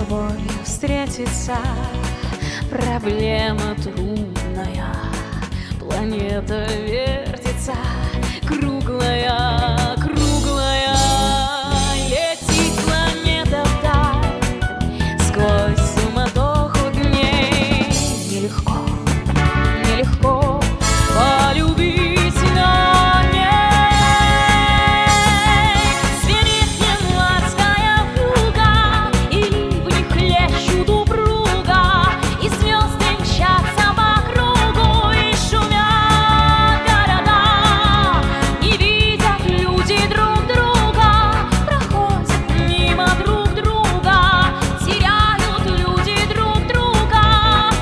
тобой встретиться. Проблема трудная, планета вертится, круглая, круглая. Летит планета вдаль, сквозь суматоху дней. Нелегко, нелегко полюбить на ней. Звенит январская вьюга, и ливни хлещут упруга, и звезды мчатся по кругу, и шумят города. Не видят люди друг друга, проходят мимо друг друга, теряют люди друг друга,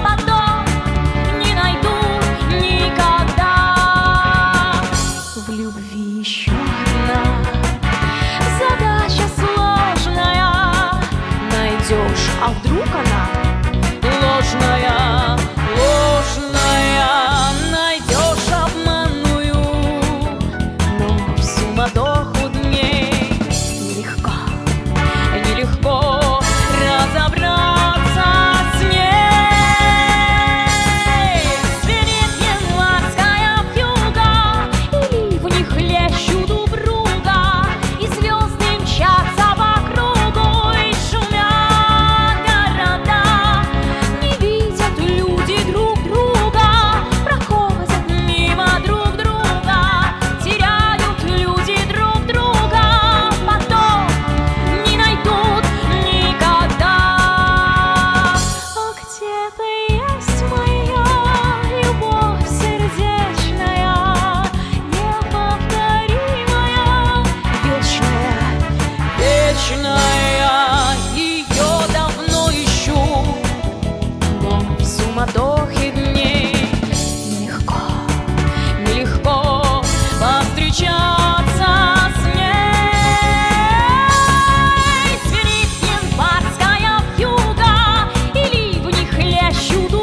потом не найдут никогда. В любви еще одна задача сложная. Найдешь, а вдруг она ложная, ложная. Найдешь обманную, но в суматоху дней нелегко, нелегко разобраться с ней. Звенит январская вьюга, и ливни хлещут упруга, и звезды мчатся по кругу, и шумят города. Не видят люди друг друга, проходят мимо друг друга, теряют люди друг друга, потом не найдут никогда. А где-то есть моя любовь сердечная, неповторимая, вечная, вечная. Ее давно ищу, но в суматохе дней нелегко, нелегко повстречаться с ней. Звенит январская вьюга, и ливни хлещут